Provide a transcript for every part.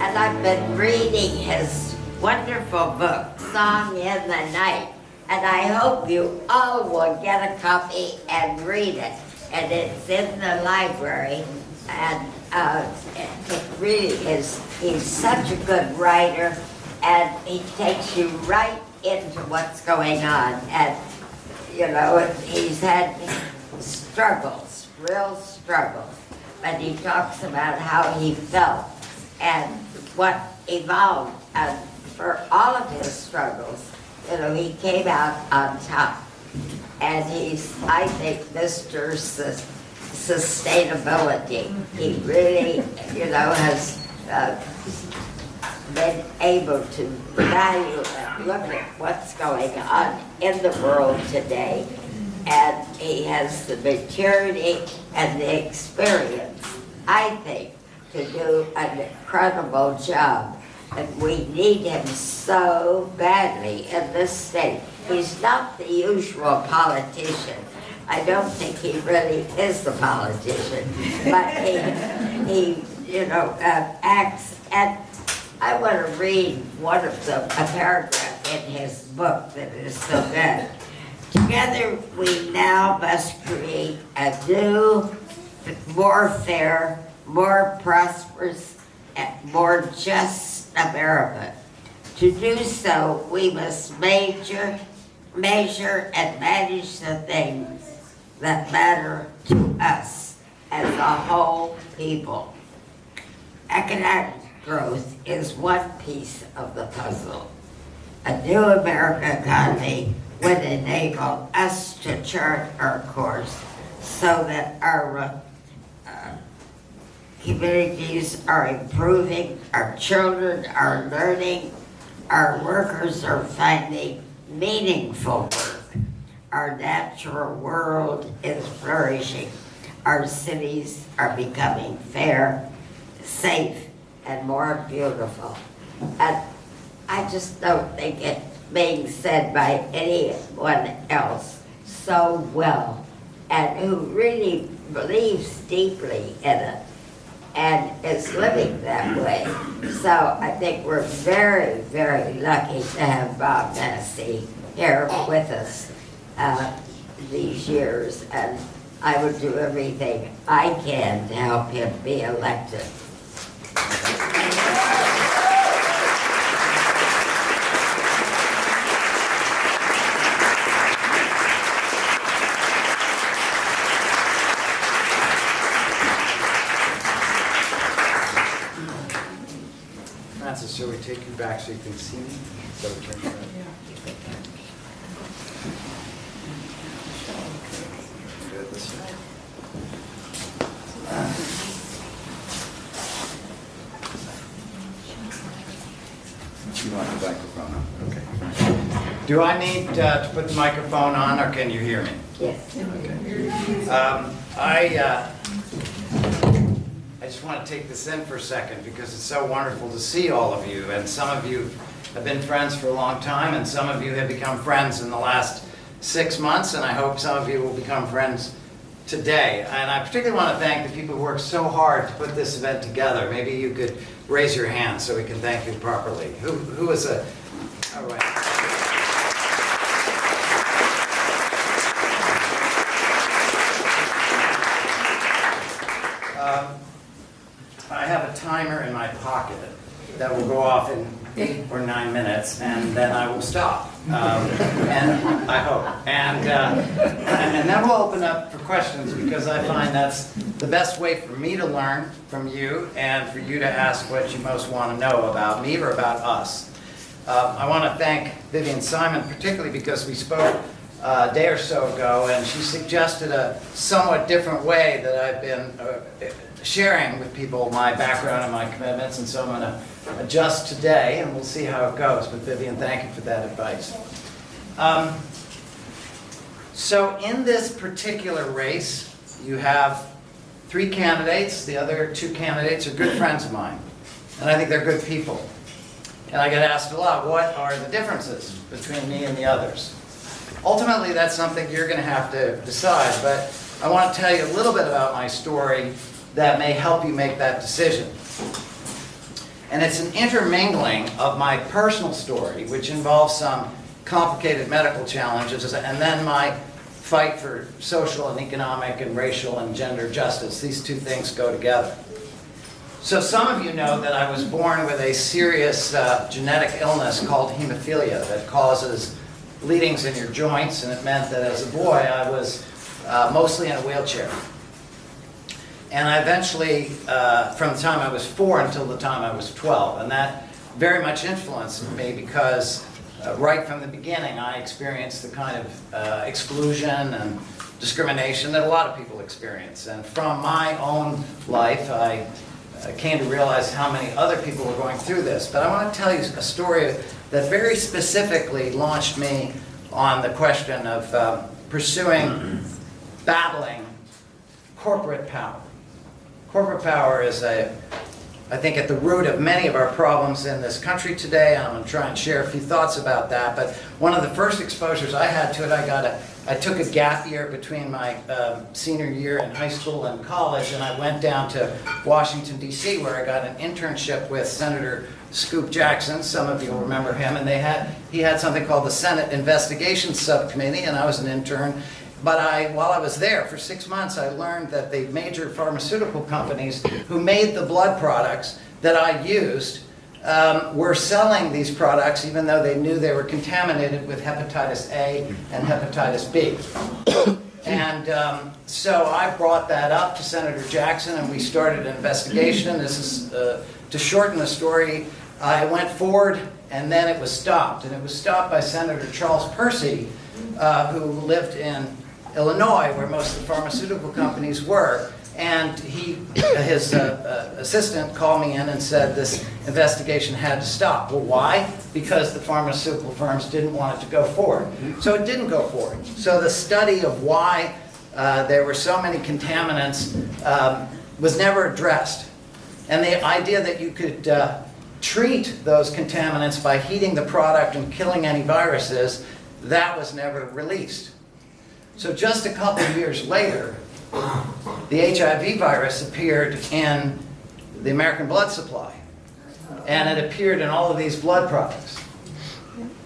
And I've been reading his wonderful book, Song in the Night. And I hope you all will get a copy and read it. And it's in the library. And it really is, he's such a good writer. And he takes you right into what's going on. And, you know, he's had struggles, real struggles. But he talks about how he felt and what evolved. And for all of his struggles, you know, he came out on top. And he's, I think, Mr. Sustainability. He really, you know, has been able to value and look at what's going on in the world today. And he has the maturity and the experience, I think, to do an incredible job. And we need him so badly in this state. He's not the usual politician. I don't think he really is the politician, but he you know, acts. And I want to read one of a paragraph in his book that is so good. Together we now must create a new, more fair, more prosperous, and more just America. To do so, we must measure and manage the things that matter to us as a whole people. Economic growth is one piece of the puzzle. A new American economy would enable us to chart our course so that our communities are improving, our children are learning, our workers are finding meaningful work, our natural world is flourishing, our cities are becoming fair, safe, and more beautiful. And I just don't think it being said by anyone else so well, and who really believes deeply in it and is living that way. So I think we're very, very lucky to have Bob Massie here with us these years, and I would do everything I can to help him be elected. Francis, shall we take you back so you can see me? So we turn around. Good, this way. You want the microphone on? Okay. Do I need to put the microphone on, or can you hear me? Yes. Okay. I just want to take this in for a second because it's so wonderful to see all of you. And some of you have been friends for a long time, and some of you have become friends in the last 6 months, and I hope some of you will become friends today. And I particularly want to thank the people who worked so hard to put this event together. Maybe you could raise your hand so we can thank you properly. Who is a... All right. I have a timer in my pocket that will go off in 8 or 9 minutes, and then I will stop. And I hope. And then we'll open up for questions, because I find that's the best way for me to learn from you and for you to ask what you most want to know about me or about us. I want to thank Vivian Simon particularly because we spoke a day or so ago, and she suggested a somewhat different way that I've been sharing with people my background and my commitments, and so I'm going to adjust today, and we'll see how it goes. But Vivian, thank you for that advice. So in this particular race, you have 3 candidates. The other 2 candidates are good friends of mine, and I think they're good people. And I get asked a lot, what are the differences between me and the others? Ultimately, that's something you're going to have to decide, but I want to tell you a little bit about my story that may help you make that decision. And it's an intermingling of my personal story, which involves some complicated medical challenges, and then my fight for social and economic and racial and gender justice. These two things go together. So some of you know that I was born with a serious genetic illness called hemophilia that causes bleedings in your joints, and it meant that as a boy I was mostly in a wheelchair. And I eventually, from the time I was 4 until the time I was 12, and that very much influenced me because right from the beginning I experienced the kind of exclusion and discrimination that a lot of people experience. And from my own life, I came to realize how many other people were going through this. But I want to tell you a story that very specifically launched me on the question of battling corporate power. Corporate power is, I think, at the root of many of our problems in this country today, and I'm going to try and share a few thoughts about that. But one of the first exposures I had to it, I took a gap year between my senior year in high school and college, and I went down to Washington, D.C., where I got an internship with Senator Scoop Jackson. Some of you will remember him, and he had something called the Senate Investigations Subcommittee, and I was an intern. But while I was there for 6 months, I learned that the major pharmaceutical companies who made the blood products that I used were selling these products even though they knew they were contaminated with hepatitis A and hepatitis B. And so I brought that up to Senator Jackson, and we started an investigation. This is, to shorten the story, I went forward, and then it was stopped. And it was stopped by Senator Charles Percy, who lived in Illinois, where most of the pharmaceutical companies were. And his assistant called me in and said this investigation had to stop. Well, why? Because the pharmaceutical firms didn't want it to go forward. So it didn't go forward. So the study of why there were so many contaminants was never addressed. And the idea that you could treat those contaminants by heating the product and killing any viruses, that was never released. So just a couple of years later, the HIV virus appeared in the American blood supply. And it appeared in all of these blood products.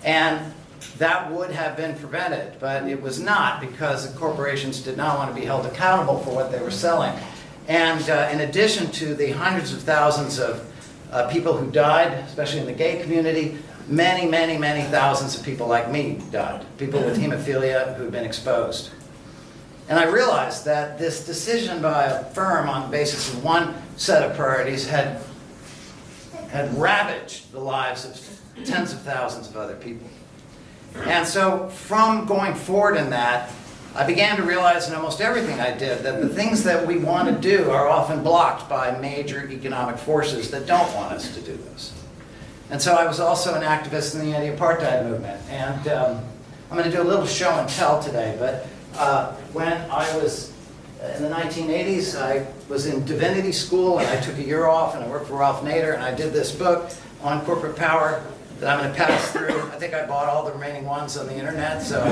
And that would have been prevented, but it was not, because the corporations did not want to be held accountable for what they were selling. And in addition to the hundreds of thousands of people who died, especially in the gay community, many, many, many thousands of people like me died. People with hemophilia who had been exposed. And I realized that this decision by a firm on the basis of one set of priorities had ravaged the lives of tens of thousands of other people. And so from going forward in that, I began to realize in almost everything I did that the things that we want to do are often blocked by major economic forces that don't want us to do this. And so I was also an activist in the anti-apartheid movement. And I'm going to do a little show and tell today. But when I was in the 1980s, I was in divinity school, and I took a year off, and I worked for Ralph Nader, and I did this book on corporate power that I'm going to pass through. I think I bought all the remaining ones on the internet. So,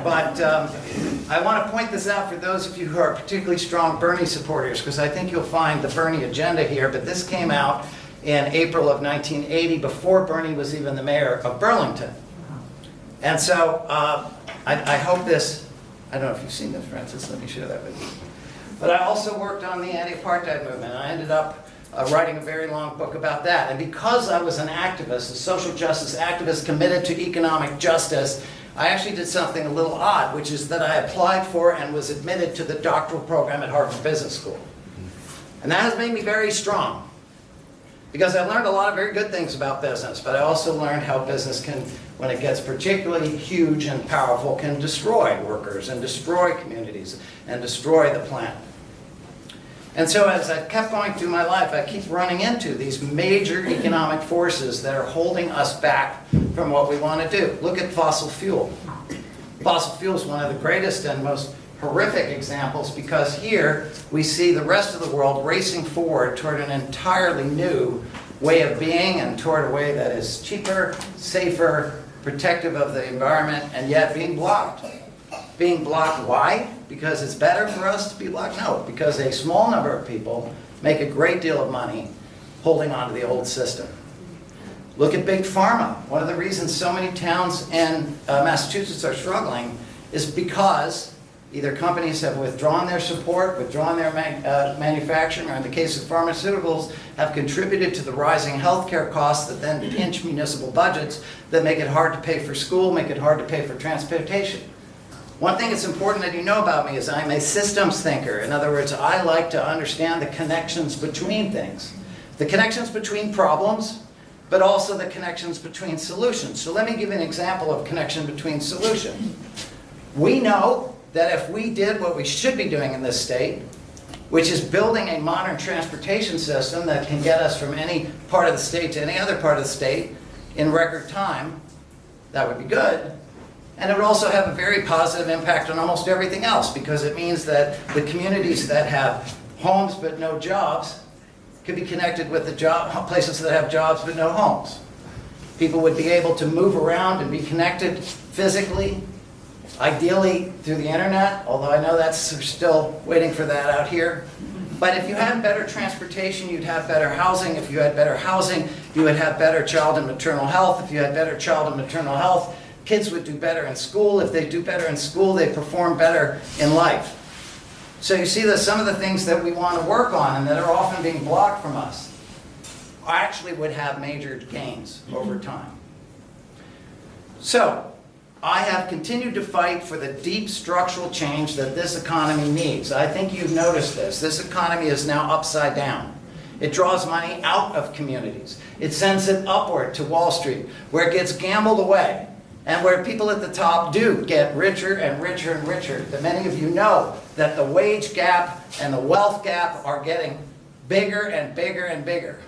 but I want to point this out for those of you who are particularly strong Bernie supporters, because I think you'll find the Bernie agenda here. But this came out in April of 1980, before Bernie was even the mayor of Burlington. And so I hope this, I don't know if you've seen this, Francis, let me share that with you. But I also worked on the anti-apartheid movement. I ended up writing a very long book about that. And because I was an activist, a social justice activist committed to economic justice, I actually did something a little odd, which is that I applied for and was admitted to the doctoral program at Harvard Business School. And that has made me very strong, because I learned a lot of very good things about business, but I also learned how business can, when it gets particularly huge and powerful, can destroy workers and destroy communities and destroy the planet. And so as I kept going through my life, I keep running into these major economic forces that are holding us back from what we want to do. Look at fossil fuel. Fossil fuel is one of the greatest and most horrific examples, because here we see the rest of the world racing forward toward an entirely new way of being and toward a way that is cheaper, safer, protective of the environment, and yet being blocked. Being blocked, why? Because it's better for us to be blocked? No, because a small number of people make a great deal of money, holding on to the old system. Look at Big Pharma. One of the reasons so many towns in Massachusetts are struggling is because either companies have withdrawn their support, withdrawn their manufacturing, or in the case of pharmaceuticals, have contributed to the rising healthcare costs that then pinch municipal budgets that make it hard to pay for school, make it hard to pay for transportation. One thing that's important that you know about me is I'm a systems thinker. In other words, I like to understand the connections between things. The connections between problems, but also the connections between solutions. So let me give you an example of connection between solutions. We know that if we did what we should be doing in this state, which is building a modern transportation system that can get us from any part of the state to any other part of the state in record time, that would be good. And it would also have a very positive impact on almost everything else, because it means that the communities that have homes but no jobs could be connected with the places that have jobs but no homes. People would be able to move around and be connected physically, ideally through the internet, although I know that's, we're still waiting for that out here. But if you had better transportation, you'd have better housing. If you had better housing, you would have better child and maternal health. If you had better child and maternal health, kids would do better in school. If they do better in school, they perform better in life. So you see that some of the things that we want to work on and that are often being blocked from us actually would have major gains over time. So I have continued to fight for the deep structural change that this economy needs. I think you've noticed this. This economy is now upside down. It draws money out of communities. It sends it upward to Wall Street, where it gets gambled away, and where people at the top do get richer and richer and richer. That many of you know that the wage gap and the wealth gap are getting bigger and bigger and bigger.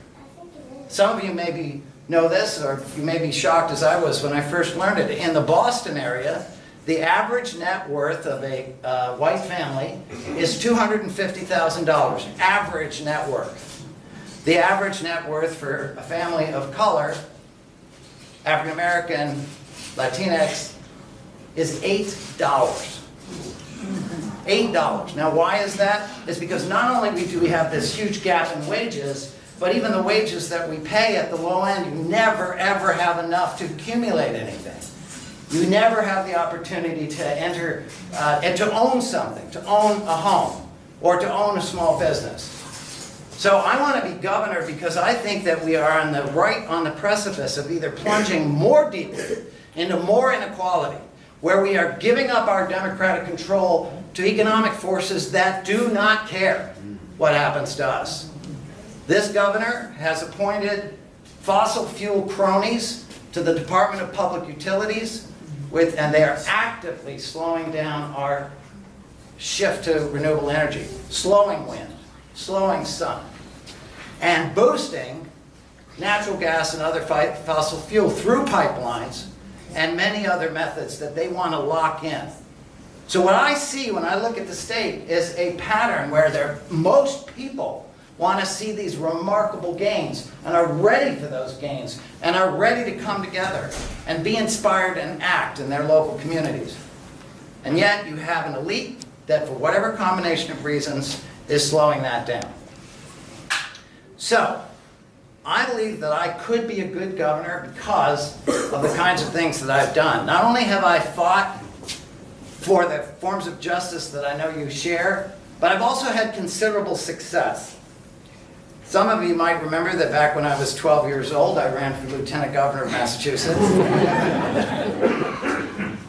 Some of you maybe know this, or you may be shocked as I was when I first learned it. In the Boston area, the average net worth of a white family is $250,000, average net worth. The average net worth for a family of color, African American, Latinx, is $8. $8. Now why is that? It's because not only do we have this huge gap in wages, but even the wages that we pay at the low end, you never ever have enough to accumulate anything. You never have the opportunity to enter and to own something, to own a home, or to own a small business. So I want to be governor because I think that we are on the precipice of either plunging more deeply into more inequality, where we are giving up our democratic control to economic forces that do not care what happens to us. This governor has appointed fossil fuel cronies to the Department of Public Utilities, and they are actively slowing down our shift to renewable energy, slowing wind, slowing sun, and boosting natural gas and other fossil fuel through pipelines and many other methods that they want to lock in. So what I see when I look at the state is a pattern where most people want to see these remarkable gains and are ready for those gains and are ready to come together and be inspired and act in their local communities. And yet you have an elite that, for whatever combination of reasons, is slowing that down. So I believe that I could be a good governor because of the kinds of things that I've done. Not only have I fought for the forms of justice that I know you share, but I've also had considerable success. Some of you might remember that back when I was 12 years old, I ran for Lieutenant Governor of Massachusetts.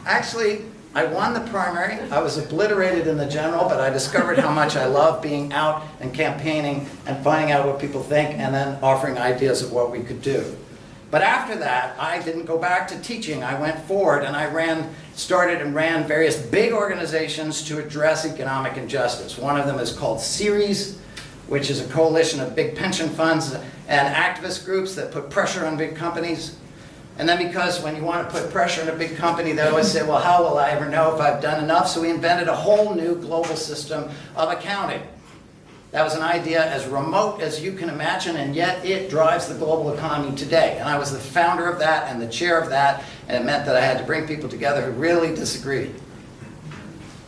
Actually, I won the primary. I was obliterated in the general, but I discovered how much I love being out and campaigning and finding out what people think and then offering ideas of what we could do. But after that, I didn't go back to teaching. I went forward and I started and ran various big organizations to address economic injustice. One of them is called Ceres, which is a coalition of big pension funds and activist groups that put pressure on big companies. And then because when you want to put pressure on a big company, they always say, well, how will I ever know if I've done enough? So we invented a whole new global system of accounting. That was an idea as remote as you can imagine, and yet it drives the global economy today. And I was the founder of that and the chair of that, and it meant that I had to bring people together who really disagreed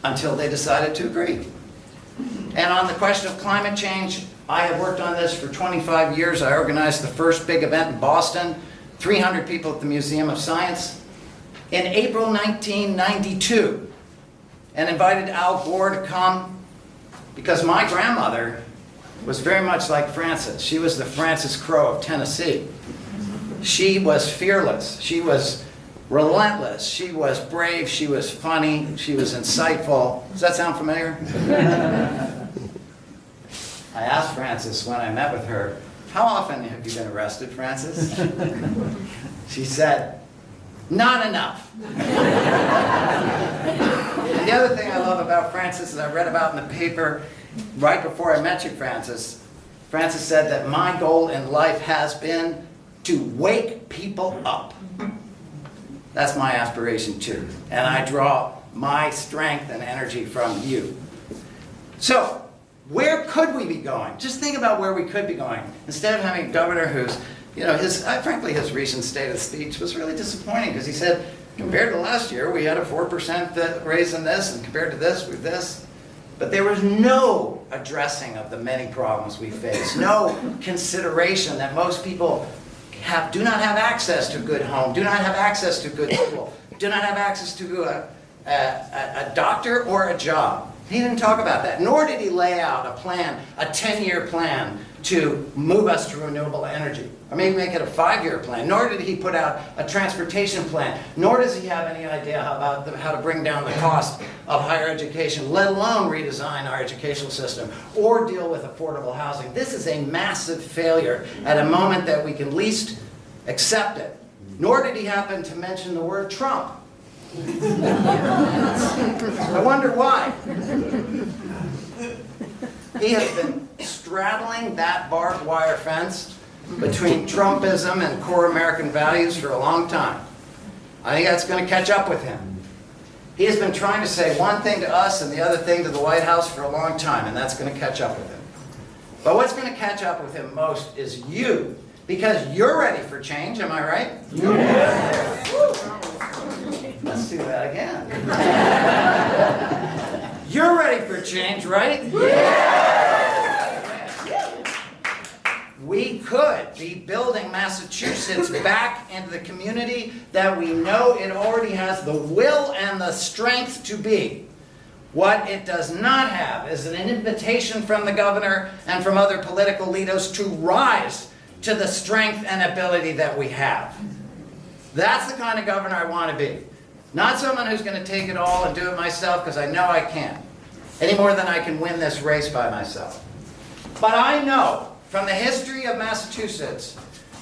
until they decided to agree. And on the question of climate change, I have worked on this for 25 years. I organized the first big event in Boston, 300 people at the Museum of Science, in April 1992, and invited Al Gore to come because my grandmother was very much like Frances. She was the Frances Crowe of Tennessee. She was fearless. She was relentless. She was brave. She was funny. She was insightful. Does that sound familiar? I asked Frances when I met with her, "How often have you been arrested, Frances?" She said, "Not enough." And the other thing I love about Frances is I read about in the paper right before I met you, Frances. Frances said that my goal in life has been to wake people up. That's my aspiration too. And I draw my strength and energy from you. So, where could we be going? Just think about where we could be going. Instead of having a governor who's, frankly, his recent State of the Speech was really disappointing because he said, compared to last year, we had a 4% raise in this, and compared to this, with this. But there was no addressing of the many problems we face, no consideration that most people do not have access to a good home, do not have access to good school, do not have access to a doctor or a job. He didn't talk about that, nor did he lay out a plan, a 10-year plan to move us to renewable energy, or maybe make it a 5-year plan, nor did he put out a transportation plan, nor does he have any idea how to bring down the cost of higher education, let alone redesign our educational system, or deal with affordable housing. This is a massive failure at a moment that we can least accept it. Nor did he happen to mention the word Trump. I wonder why. He has been straddling that barbed wire fence between Trumpism and core American values for a long time. I think that's going to catch up with him. He has been trying to say one thing to us and the other thing to the White House for a long time, and that's going to catch up with him. But what's going to catch up with him most is you, because you're ready for change, am I right? Yeah. Let's do that again. You're ready for change, right? Yeah. We could be building Massachusetts back into the community that we know it already has the will and the strength to be. What it does not have is an invitation from the governor and from other political leaders to rise to the strength and ability that we have. That's the kind of governor I want to be. Not someone who's going to take it all and do it myself, because I know I can't, any more than I can win this race by myself. But I know from the history of Massachusetts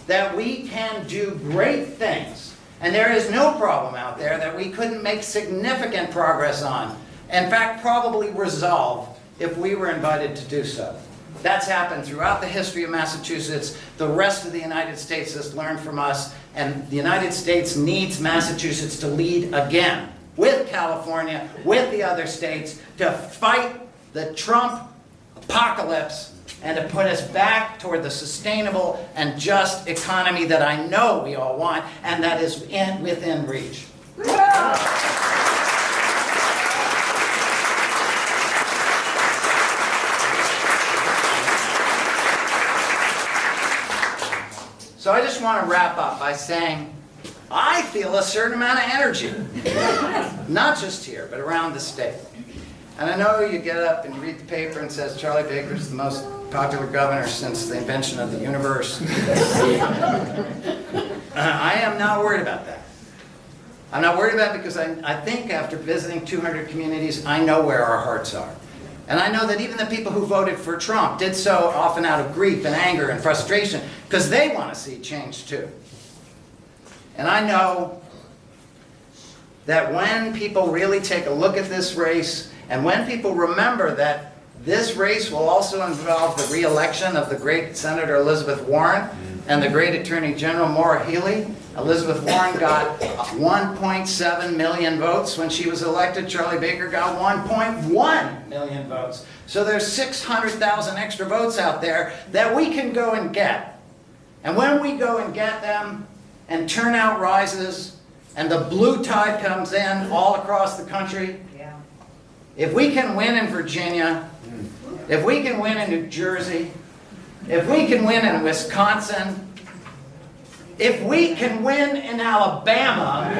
that we can do great things, and there is no problem out there that we couldn't make significant progress on. In fact, probably resolve if we were invited to do so. That's happened throughout the history of Massachusetts. The rest of the United States has learned from us, and the United States needs Massachusetts to lead again, with California, with the other states, to fight the Trump apocalypse and to put us back toward the sustainable and just economy that I know we all want, and that is within reach. So I just want to wrap up by saying, I feel a certain amount of energy, not just here, but around the state. And I know you get up and you read the paper and it says Charlie Baker's the most popular governor since the invention of the universe. I am not worried about that. I'm not worried about it because I think after visiting 200 communities, I know where our hearts are. And I know that even the people who voted for Trump did so often out of grief and anger and frustration because they want to see change too. And I know that when people really take a look at this race, and when people remember that this race will also involve the re-election of the great Senator Elizabeth Warren and the great Attorney General Maura Healey. Elizabeth Warren got 1.7 million votes when she was elected. Charlie Baker got 1.1 million votes. So there's 600,000 extra votes out there that we can go and get. And when we go and get them, and turnout rises, and the blue tide comes in all across the country, if we can win in Virginia, if we can win in New Jersey, If we can win in Wisconsin, if we can win in Alabama,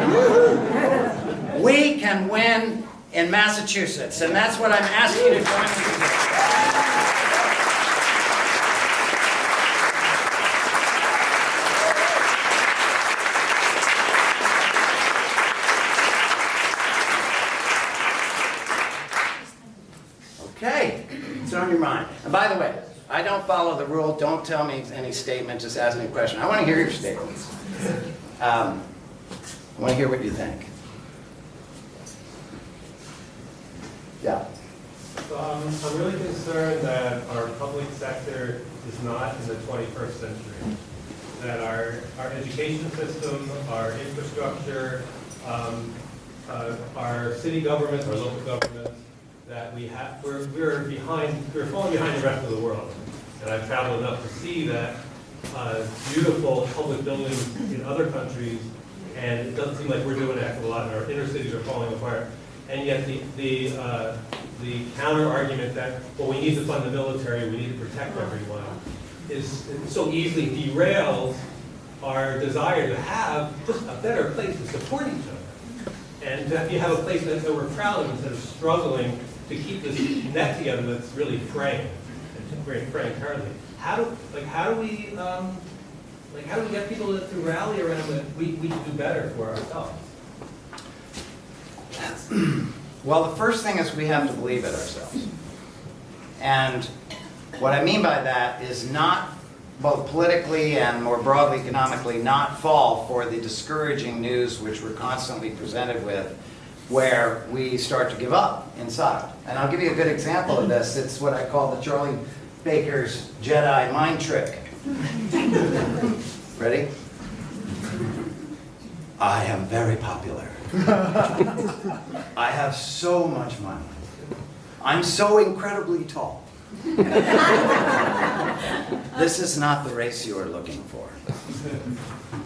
we can win in Massachusetts. And that's what I'm asking you to join me to do. Okay, it's on your mind. And by the way, I don't follow the rule. Don't tell me any statement. Just ask me a question. I want to hear your statements. I want to hear what you think. Yeah. So I'm really concerned that our public sector is not in the 21st century. That our education system, our infrastructure, our city governments, our local governments, that we're behind, we're falling behind the rest of the world. And I've traveled enough to see that beautiful public buildings in other countries, and it doesn't seem like we're doing a heck of a lot, and our inner cities are falling apart. And yet the counter argument that, well, we need to fund the military, we need to protect everyone, is so easily derails our desire to have just a better place to support each other. And that you have a place that we're proud of instead of struggling to keep this net together that's really fraying, and fraying currently. How do we get people to rally around that we can do better for ourselves? Well, the first thing is we have to believe it ourselves. And what I mean by that is not, both politically and more broadly economically, not fall for the discouraging news which we're constantly presented with, where we start to give up inside. And I'll give you a good example of this. It's what I call the Charlie Baker's Jedi mind trick. Ready? I am very popular. I have so much money. I'm so incredibly tall. This is not the race you are looking for.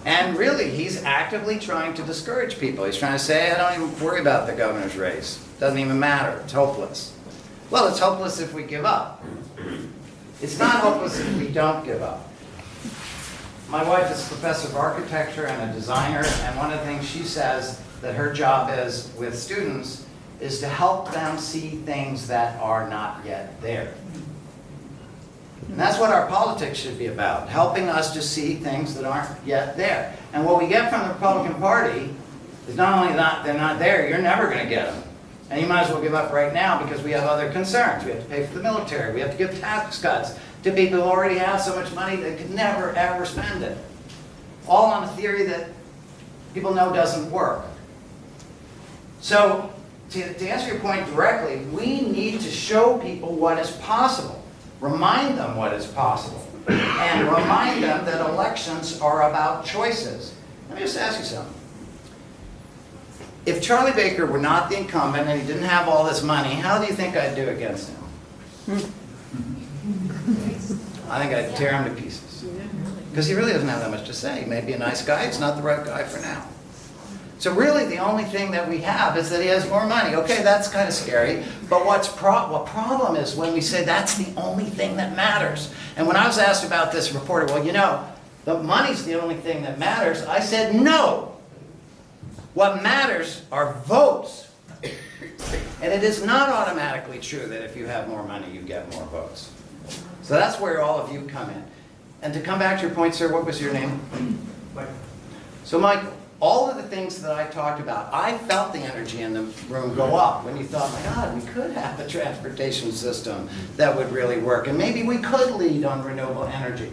And really, he's actively trying to discourage people. He's trying to say, I don't even worry about the governor's race. Doesn't even matter. It's hopeless. Well, it's hopeless if we give up. It's not hopeless if we don't give up. My wife is a professor of architecture and a designer, and one of the things she says that her job is with students is to help them see things that are not yet there. And that's what our politics should be about, helping us to see things that aren't yet there. And what we get from the Republican Party is not only that they're not there, you're never going to get them. And you might as well give up right now because we have other concerns. We have to pay for the military. We have to give tax cuts to people who already have so much money they could never, ever spend it. All on a theory that people know doesn't work. So, to answer your point directly, we need to show people what is possible. Remind them what is possible. And remind them that elections are about choices. Let me just ask you something. If Charlie Baker were not the incumbent and he didn't have all this money, how do you think I'd do against him? I think I'd tear him to pieces. Because he really doesn't have that much to say. He may be a nice guy, it's not the right guy for now. So really the only thing that we have is that he has more money. Okay, that's kind of scary. But what problem is when we say that's the only thing that matters. And when I was asked about this reporter, well, you know, the money's the only thing that matters, I said no. What matters are votes. And it is not automatically true that if you have more money, you get more votes. So that's where all of you come in. And to come back to your point, sir, what was your name? Michael. So Michael, all of the things that I talked about, I felt the energy in the room go up when you thought, my God, we could have a transportation system that would really work. And maybe we could lead on renewable energy.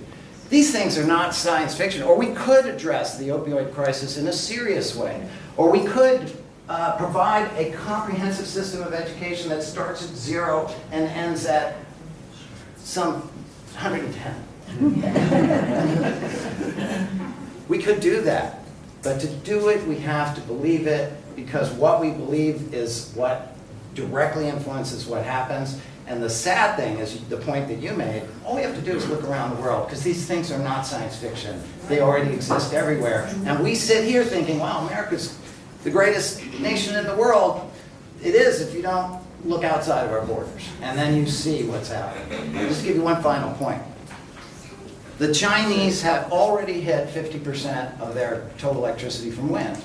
These things are not science fiction. Or we could address the opioid crisis in a serious way. Or we could provide a comprehensive system of education that starts at 0 and ends at some 110. We could do that. But to do it, we have to believe it, because what we believe is what directly influences what happens. And the sad thing is the point that you made, all we have to do is look around the world, because these things are not science fiction. They already exist everywhere. And we sit here thinking, wow, America's the greatest nation in the world. It is if you don't look outside of our borders. And then you see what's happening. I'll just give you one final point. The Chinese have already hit 50% of their total electricity from wind.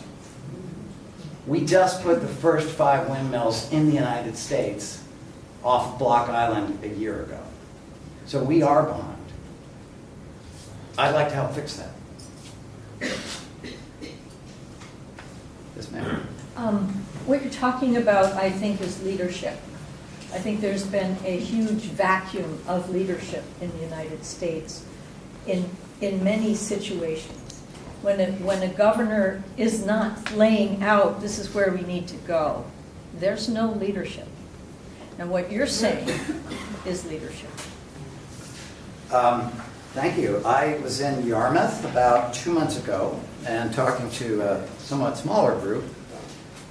We just put the first 5 windmills in the United States off Block Island a year ago. So we are behind. I'd like to help fix that. Yes, ma'am. What you're talking about, I think, is leadership. I think there's been a huge vacuum of leadership in the United States in many situations. When a governor is not laying out, this is where we need to go, there's no leadership. Now, what you're saying is leadership. Thank you. I was in Yarmouth about 2 months ago and talking to a somewhat smaller group,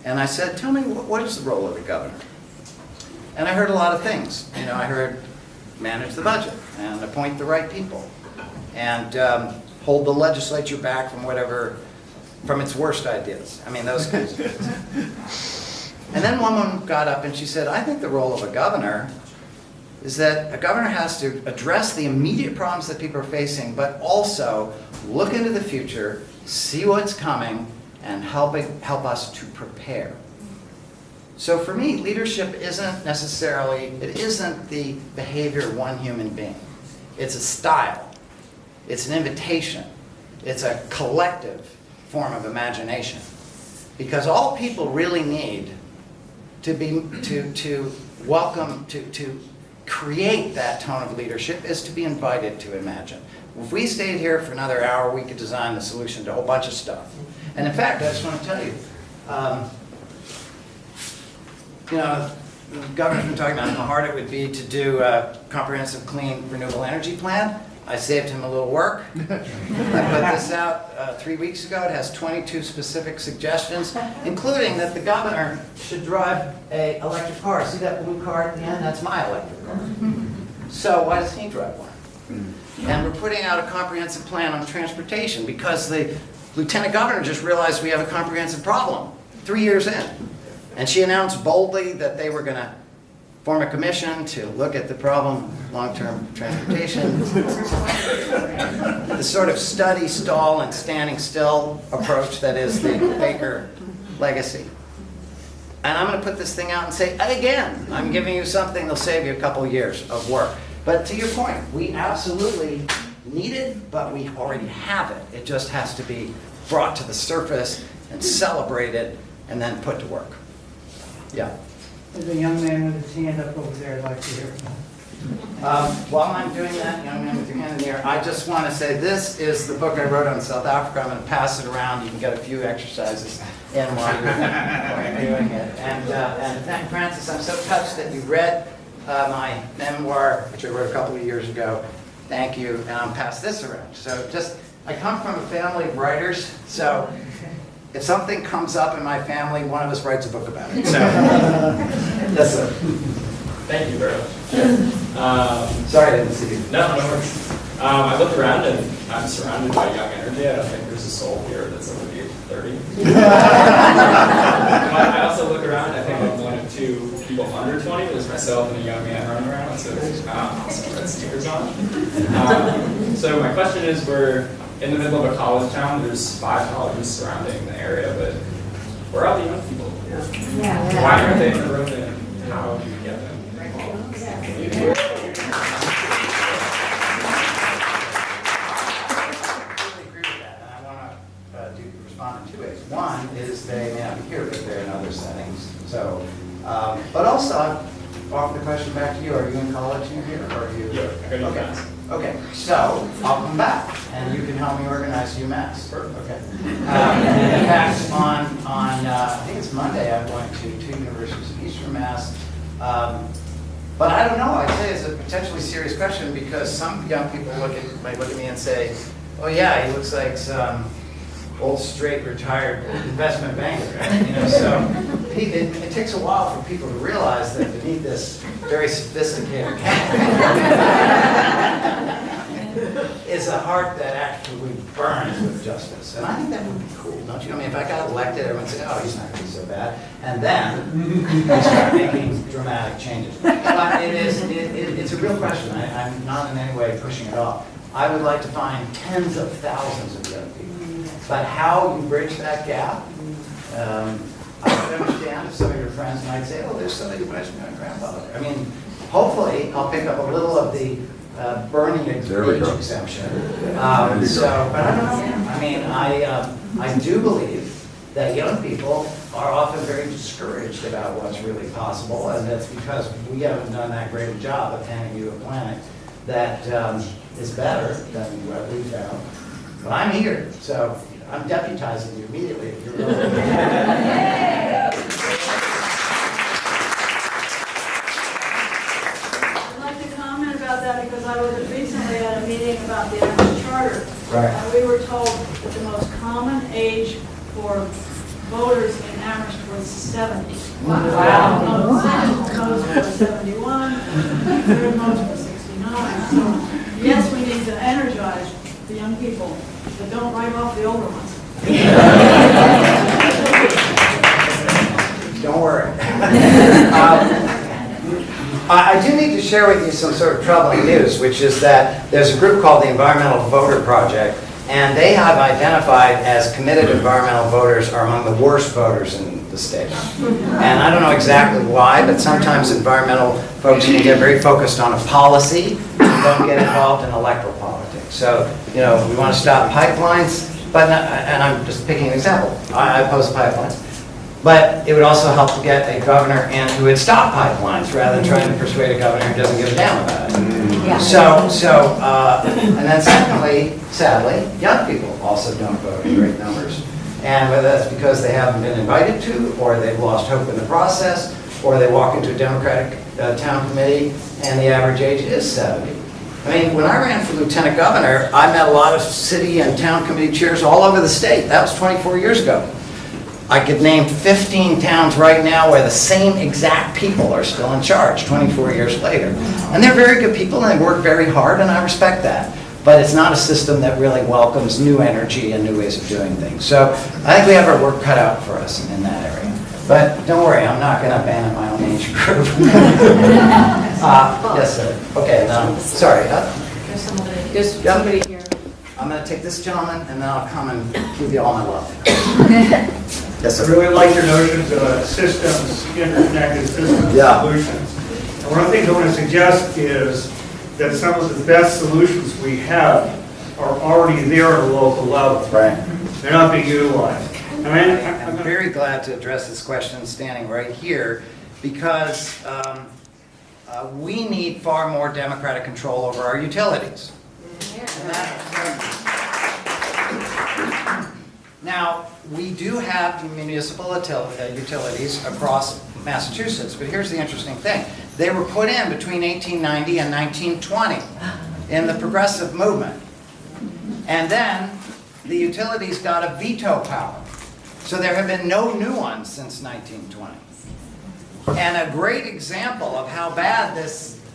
and I said, tell me, what is the role of the governor? And I heard a lot of things. You know, I heard manage the budget and appoint the right people and hold the legislature back from its worst ideas. I mean, those kinds of things. And then one woman got up and she said, I think the role of a governor is that a governor has to address the immediate problems that people are facing, but also look into the future, see what's coming, and help us to prepare. So for me, leadership isn't the behavior of one human being. It's a style. It's an invitation. It's a collective form of imagination. Because all people really need to create that tone of leadership is to be invited to imagine. If we stayed here for another hour, we could design the solution to a whole bunch of stuff. And in fact, I just want to tell you, the governor's been talking about how hard it would be to do a comprehensive, clean, renewable energy plan. I saved him a little work. I put this out 3 weeks ago. It has 22 specific suggestions, including that the governor should drive an electric car. See that blue car at the end? That's my electric car. So why does he drive one? And we're putting out a comprehensive plan on transportation because the lieutenant governor just realized we have a comprehensive problem 3 years in. And she announced boldly that they were going to form a commission to look at the problem, long-term transportation. The sort of study, stall, and standing still approach that is the Baker legacy. And I'm going to put this thing out and say, again, I'm giving you something that'll save you a couple years of work. But to your point, we absolutely need it, but we already have it. It just has to be brought to the surface and celebrated and then put to work. Yeah. There's a young man with his hand up over there I'd like to hear from. While I'm doing that, young man with your hand in the air, I just want to say this is the book I wrote on South Africa. I'm going to pass it around. You can get a few exercises in while you're doing it. And thank Francis, I'm so touched that you read my memoir, which I wrote a couple of years ago. Thank you. And I'll pass this around. So I come from a family of writers, so if something comes up in my family, one of us writes a book about it. So, yes, sir. Thank you very much. Sorry I didn't see you. No worries. I look around and I'm surrounded by young energy. I don't think there's a soul here that's over the age of 30. But I also look around and I think I'm one of two people under 20. There's myself and a young man running around, so there's some red sneakers on. So my question is, we're in the middle of a college town. There's 5 colleges surrounding the area, but where are the young people? Why aren't they in the room, and how do you get them involved? Respond in 2 ways. One is they may not be here, but they're in other settings. So, but also, I'll offer the question back to you. Are you in college here, or are you? Yeah, I go to UMass. Okay, so I'll come back, and you can help me organize UMass. Perfect. Okay. In fact, on I think it's Monday, I'm going to 2 universities of Eastern Mass. But I don't know. I'd say it's a potentially serious question because some young people might look at me and say, "Oh yeah, he looks like some old, straight, retired investment banker." Right? So it takes a while for people to realize that beneath this very sophisticated is a heart that actually burns with justice. And I think that would be cool, don't you? I mean, if I got elected, everyone would say, "Oh, he's not going to be so bad." And then we start making dramatic changes. But it's a real question. I'm not in any way pushing it off. I would like to find tens of thousands of young people. But how you bridge that gap, I would understand if some of your friends might say, oh, there's somebody who reminds me of my grandfather. I mean, hopefully, I'll pick up a little of the burning age exemption. But I don't know. I mean, I do believe that young people are often very discouraged about what's really possible, and that's because we haven't done that great a job of handing you a planet that is better than what we found. But I'm here, so I'm deputizing you immediately if you're willing. I'd like to comment about that because I was recently at a meeting about the Amherst Charter. Right. And we were told that the most common age for voters in Amherst was 70. Wow. Second most was 71, third most was 69. So yes, we need to energize the young people, but don't write off the older ones. Don't worry. I do need to share with you some sort of troubling news, which is that there's a group called the Environmental Voter Project, and they have identified as committed environmental voters are among the worst voters in the state. And I don't know exactly why, but sometimes environmental folks can get very focused on a policy and don't get involved in electoral politics. So, you know, we want to stop pipelines, but not, and I'm just picking an example. I oppose pipelines. But it would also help to get a governor in who would stop pipelines rather than trying to persuade a governor who doesn't give a damn about it. Yeah. And then secondly, sadly, young people also don't vote in great numbers. And whether that's because they haven't been invited to, or they've lost hope in the process, or they walk into a Democratic town committee and the average age is 70. I mean, when I ran for lieutenant governor, I met a lot of city and town committee chairs all over the state. That was 24 years ago. I could name 15 towns right now where the same exact people are still in charge 24 years later. And they're very good people and they work very hard and I respect that. But it's not a system that really welcomes new energy and new ways of doing things. So I think we have our work cut out for us in that area. But don't worry, I'm not going to abandon my own age group. Yes, sir. Okay, sorry. There's somebody here. I'm going to take this gentleman and then I'll come and give you all my love. Yes, I sir. really like your notions of systems, interconnected systems, Yeah. solutions. And one of the things I want to suggest is that some of the best solutions we have are already there at a local level. Right. They're not being utilized. And I'm very glad to address this question standing right here because we need far more democratic control over our utilities. Now, we do have municipal utilities across Massachusetts, but here's the interesting thing. They were put in between 1890 and 1920 in the progressive movement. And then the utilities got a veto power. So there have been no new ones since 1920. And a great example of how bad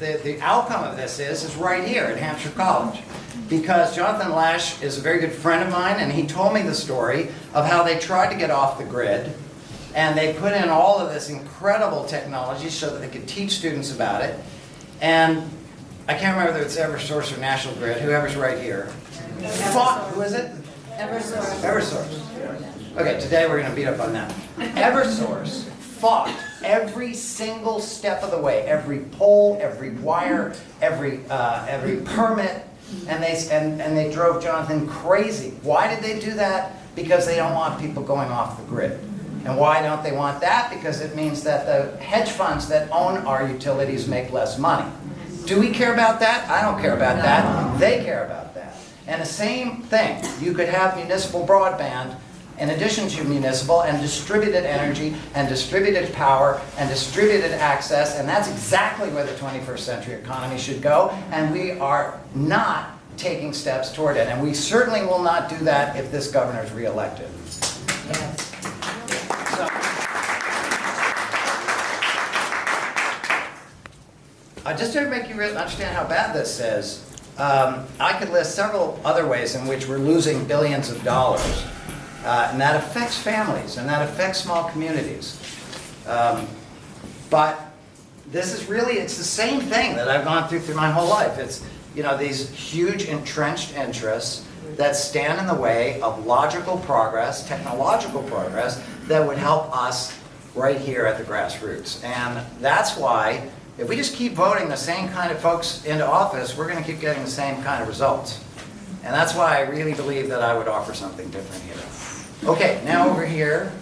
the outcome of this is right here at Hampshire College. Because Jonathan Lash is a very good friend of mine, and he told me the story of how they tried to get off the grid, and they put in all of this incredible technology so that they could teach students about it. And I can't remember whether it's Eversource or National Grid, whoever's right here. Who is it? Eversource. Eversource. Okay, today we're going to beat up on that. Eversource fought every single step of the way, every pole, every wire, every permit. And they drove Jonathan crazy. Why did they do that? Because they don't want people going off the grid. And why don't they want that? Because it means that the hedge funds that own our utilities make less money. Do we care about that? I don't care about that. They care about that. And the same thing, you could have municipal broadband in addition to municipal and distributed energy and distributed power and distributed access, and that's exactly where the 21st century economy should go, and we are not taking steps toward it, and we certainly will not do that if this governor is reelected. Yes. Just to make you really understand how bad this is, I could list several other ways in which we're losing billions of dollars. And that affects families, and that affects small communities. But this is really, it's the same thing that I've gone through my whole life. these huge entrenched interests that stand in the way of logical progress, technological progress, that would help us right here at the grassroots. And that's why, if we just keep voting the same kind of folks into office, we're going to keep getting the same kind of results. And that's why I really believe that I would offer something different here. Okay, now over here.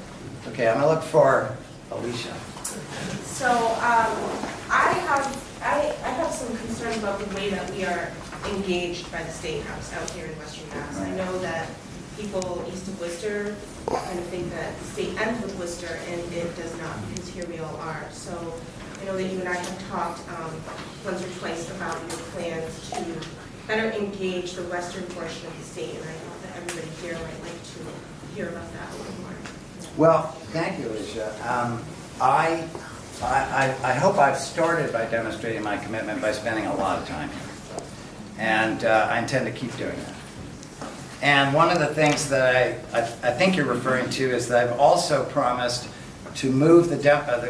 Okay, I'm going to look for Alicia. So I have some concerns about the way that we are engaged by the State House out here in Western Mass. I know that people east of Worcester kind of think that the state ends with Worcester, and it does not, because here we all are. So I know that you and I have talked once or twice about your plans to better engage the western portion of the state, and I thought that everybody here might like to hear about that a little more. Well, thank you, Alicia. I hope I've started by demonstrating my commitment by spending a lot of time here. And I intend to keep doing that. And one of the things that I think you're referring to is that I've also promised to move the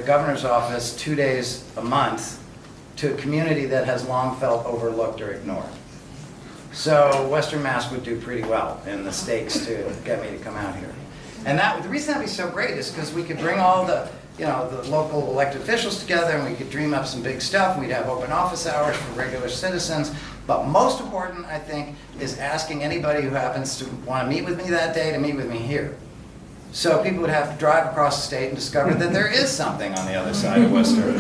governor's office 2 days a month to a community that has long felt overlooked or ignored. So Western Mass would do pretty well in the stakes to get me to come out here. And the reason that'd be so great is because we could bring all the local elected officials together, and we could dream up some big stuff. We'd have open office hours for regular citizens. But most important, I think, is asking anybody who happens to want to meet with me that day to meet with me here. So people would have to drive across the state and discover that there is something on the other side of Worcester.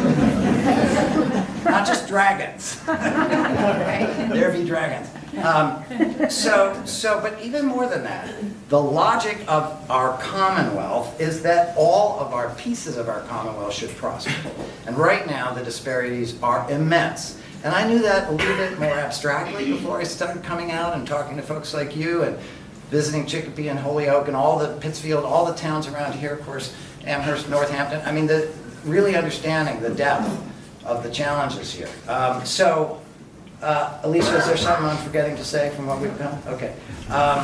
Not just dragons. There be dragons. But even more than that, the logic of our Commonwealth is that all of our pieces of our Commonwealth should prosper. And right now, the disparities are immense. And I knew that a little bit more abstractly before I started coming out and talking to folks like you and visiting Chicopee and Holyoke and all the Pittsfield, all the towns around here, of course, Amherst, Northampton. I mean, really understanding the depth of the challenges here. Alicia, is there something I'm forgetting to say from what we've done? Okay. I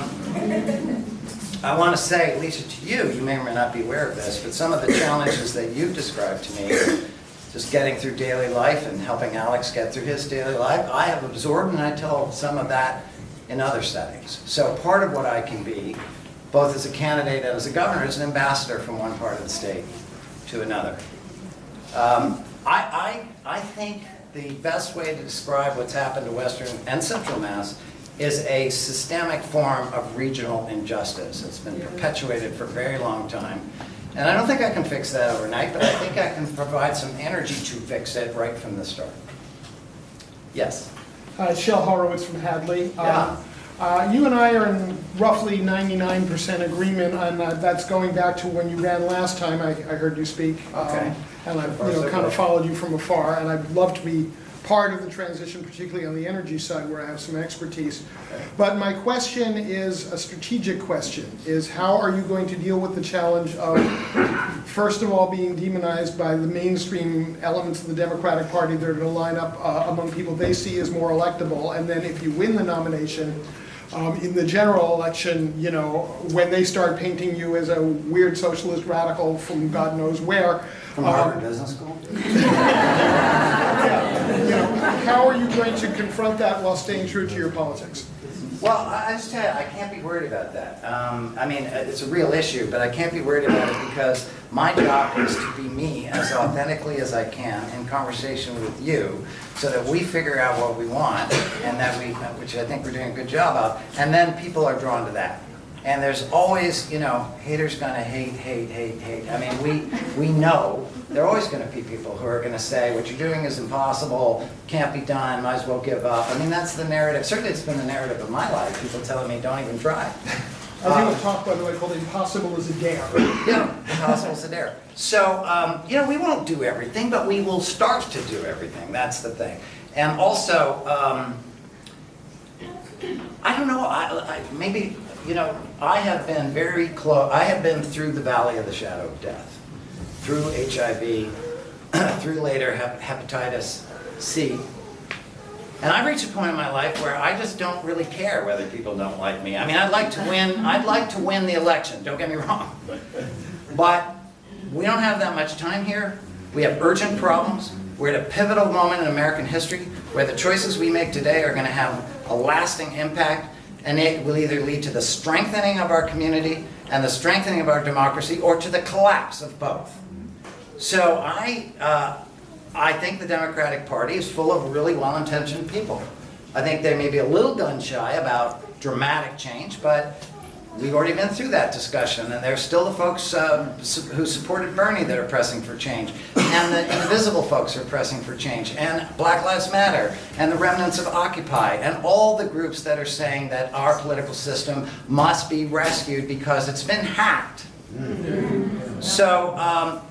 want to say, Alicia, to you, you may or may not be aware of this, but some of the challenges that you've described to me, just getting through daily life and helping Alex get through his daily life, I have absorbed, and I tell some of that in other settings. So part of what I can be, both as a candidate and as a governor, is an ambassador from one part of the state to another. I think the best way to describe what's happened to Western and Central Mass is a systemic form of regional injustice. It's been perpetuated for a very long time. And I don't think I can fix that overnight, but I think I can provide some energy to fix it right from the start. Yes? Shel Horowitz from Hadley. Yeah. You and I are in roughly 99% agreement, and that's going back to when you ran last time I heard you speak. Okay. And I've kind of followed you from afar, and I'd love to be part of the transition, particularly on the energy side where I have some expertise. Okay. But my question is a strategic question, is how are you going to deal with the challenge of, first of all, being demonized by the mainstream elements of the Democratic Party that are going to line up among people they see as more electable, and then if you win the nomination, in the general election, when they start painting you as a weird socialist radical from God knows where. From Harvard Business School? How are you going to confront that while staying true to your politics? Well, I just tell you, I can't be worried about that. I mean, it's a real issue, but I can't be worried about it because my job is to be me as authentically as I can in conversation with you so that we figure out what we want and that which I think we're doing a good job of, and then people are drawn to that. And there's always, haters gonna hate. I mean, we know there are always gonna be people who are gonna say, what you're doing is impossible, can't be done, might as well give up. I mean, that's the narrative. Certainly it's been the narrative of my life. People telling me, don't even try. I think a talk, by the way, called Impossible is a Dare. Yeah, impossible is a dare. So, we won't do everything, but we will start to do everything. That's the thing. And also, I don't know, maybe, I have been very close. I have been through the valley of the shadow of death, through HIV, through later hepatitis C. And I've reached a point in my life where I just don't really care whether people don't like me. I mean, I'd like to win the election, don't get me wrong. But we don't have that much time here. We have urgent problems. We're at a pivotal moment in American history where the choices we make today are going to have a lasting impact, and it will either lead to the strengthening of our community and the strengthening of our democracy, or to the collapse of both. So I think the Democratic Party is full of really well-intentioned people. I think they may be a little gun-shy about dramatic change, but we've already been through that discussion, and there's still the folks who supported Bernie that are pressing for change, and the invisible folks are pressing for change, and Black Lives Matter, and the remnants of Occupy, and all the groups that are saying that our political system must be rescued because it's been hacked. So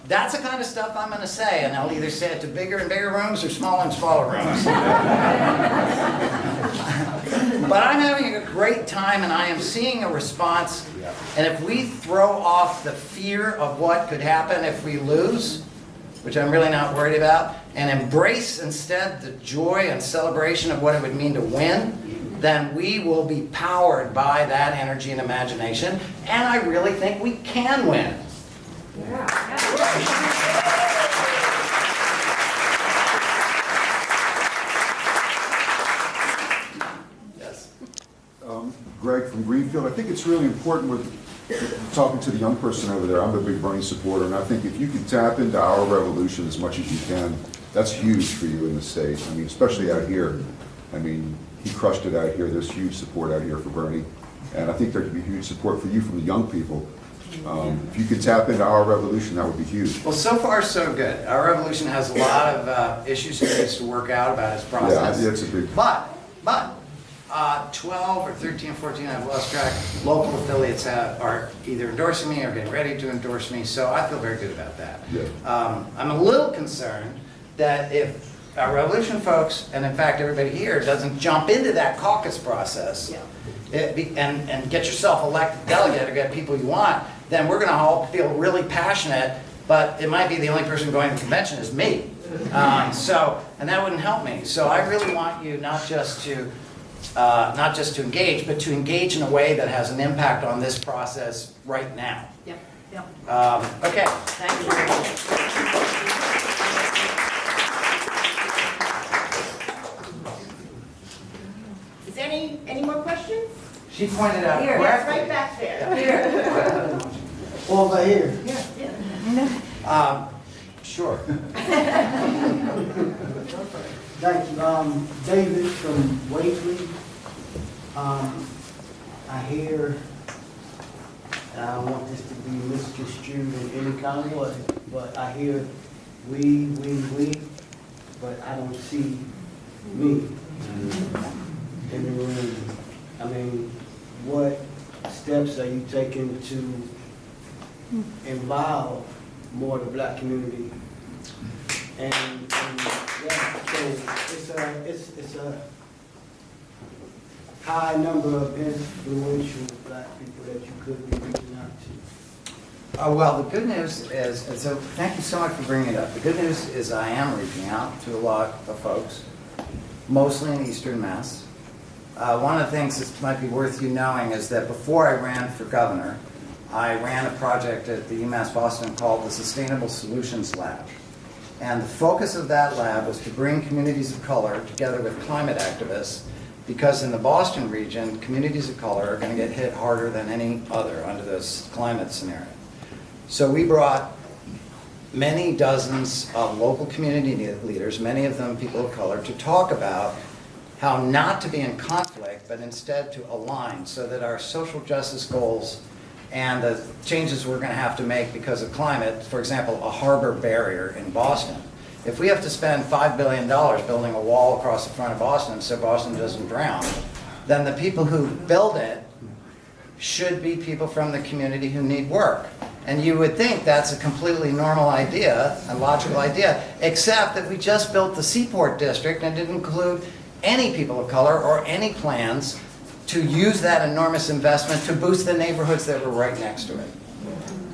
that's the kind of stuff I'm going to say, and I'll either say it to bigger and bigger rooms or smaller and smaller rooms. But I'm having a great time, and I am seeing a response. And if we throw off the fear of what could happen if we lose, which I'm really not worried about, and embrace instead the joy and celebration of what it would mean to win, then we will be powered by that energy and imagination, and I really think we can win. Yes. Greg from Greenfield, I think it's really important with talking to the young person over there. I'm a big Bernie supporter, and I think if you can tap into our revolution as much as you can, that's huge for you in the state. I mean, especially out here. I mean, he crushed it out here. There's huge support out here for Bernie. And I think there could be huge support for you from the young people. If you could tap into our revolution, that would be huge. Well, so far so good. Our revolution has a lot of issues it needs to work out about its process. Yeah, it's a big... But 12 or 13 or 14, I've lost track, local affiliates are either endorsing me or getting ready to endorse me, so I feel very good about that. Yeah. I'm a little concerned that if our revolution folks, and in fact everybody here, doesn't jump into that caucus process and get yourself elected delegate or get people you want, then we're going to all feel really passionate, but it might be the only person going to the convention is me. And that wouldn't help me. So I really want you not just to engage, but to engage in a way that has an impact on this process right now. Yep, yep. Okay, thank you very much. Is there any more questions? She pointed out Yes, correctly. right back there. Over here. Sure. Thank you. David from Wakely. I hear, I don't want this to be misconstrued in any kind of way, but I hear we, but I don't see me in the room. I mean, what steps are you taking to involve more of the black community? And yeah, so it's a high number of influential black people that you could be reaching out to. Well, the good news is, and so thank you so much for bringing it up. The good news is I am reaching out to a lot of folks, mostly in Eastern Mass. One of the things that might be worth you knowing is that before I ran for governor, I ran a project at the UMass Boston called the Sustainable Solutions Lab. And the focus of that lab was to bring communities of color together with climate activists, because in the Boston region, communities of color are going to get hit harder than any other under this climate scenario. So we brought many dozens of local community leaders, many of them people of color, to talk about how not to be in conflict, but instead to align so that our social justice goals and the changes we're going to have to make because of climate, for example, a harbor barrier in Boston. If we have to spend $5 billion building a wall across the front of Boston so Boston doesn't drown, then the people who build it should be people from the community who need work. And you would think that's a completely normal idea, a logical idea, except that we just built the Seaport District and didn't include any people of color or any plans to use that enormous investment to boost the neighborhoods that were right next to it.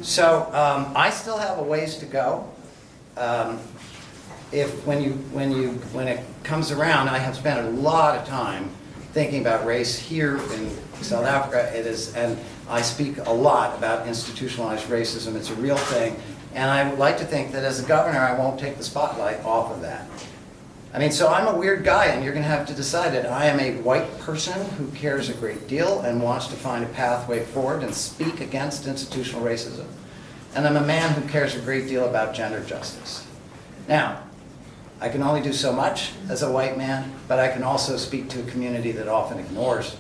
So I still have a ways to go. When it comes around, I have spent a lot of time thinking about race here in South Africa. And I speak a lot about institutionalized racism. It's a real thing. And I would like to think that as a governor, I won't take the spotlight off of that. I mean, so I'm a weird guy, and you're going to have to decide it. I am a white person who cares a great deal and wants to find a pathway forward and speak against institutional racism. And I'm a man who cares a great deal about gender justice. Now, I can only do so much as a white man, but I can also speak to a community that often ignores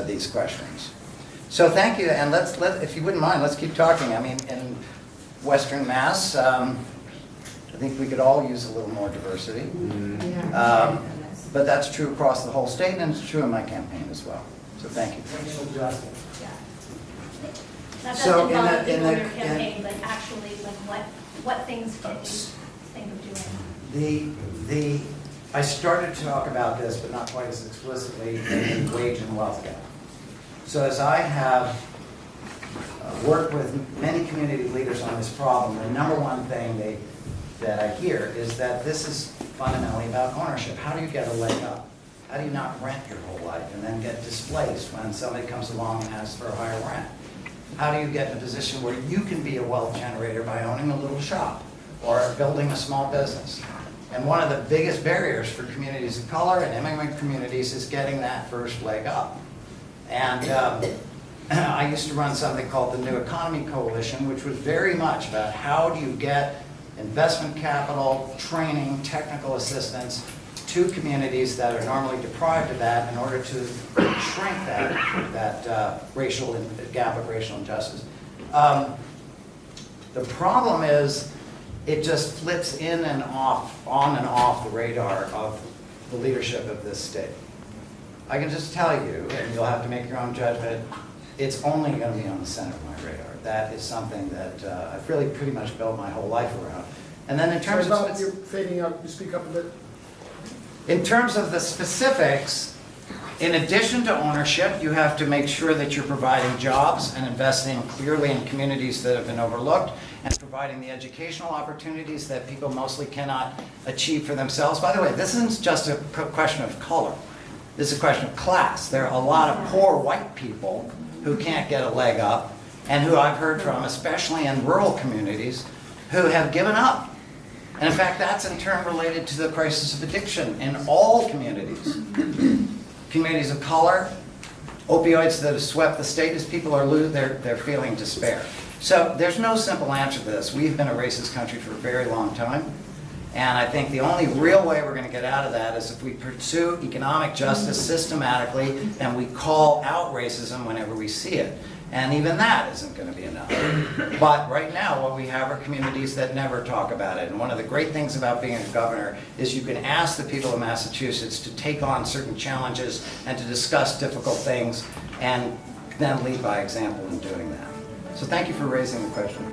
these questions. So thank you, and if you wouldn't mind, let's keep talking. I mean, in Western Mass, I think we could all use a little more diversity. But that's true across the whole state, and it's true in my campaign as well. So thank you. Not just So involving people in in your campaign, but actually, like, what things can you think of doing? I started to talk about this, but not quite as explicitly, in the wage and wealth gap. So as I have worked with many community leaders on this problem, the number one thing that I hear is that this is fundamentally about ownership. How do you get a leg up? How do you not rent your whole life and then get displaced when somebody comes along and asks for a higher rent? How do you get in a position where you can be a wealth generator by owning a little shop or building a small business? And one of the biggest barriers for communities of color and immigrant communities is getting that first leg up. And I used to run something called the New Economy Coalition, which was very much about how do you get investment capital, training, technical assistance to communities that are normally deprived of that in order to shrink that racial gap of racial injustice. The problem is it just flips in and off, on and off the radar of the leadership of this state. I can just tell you, and you'll have to make your own judgment, it's only going to be on the center of my radar. That is something that I've really pretty much built my whole life around. And then in terms of... You're fading out, you speak up a bit. In terms of the specifics, in addition to ownership, you have to make sure that you're providing jobs and investing clearly in communities that have been overlooked and providing the educational opportunities that people mostly cannot achieve for themselves. By the way, this isn't just a question of color. This is a question of class. There are a lot of poor white people who can't get a leg up and who I've heard from, especially in rural communities, who have given up. And in fact, that's in turn related to the crisis of addiction in all communities. Communities of color, opioids that have swept the state as people are they're feeling despair. So there's no simple answer to this. We've been a racist country for a very long time. And I think the only real way we're going to get out of that is if we pursue economic justice systematically and we call out racism whenever we see it. And even that isn't going to be enough. But right now, what we have are communities that never talk about it. And one of the great things about being a governor is you can ask the people of Massachusetts to take on certain challenges and to discuss difficult things and then lead by example in doing that. So thank you for raising the question.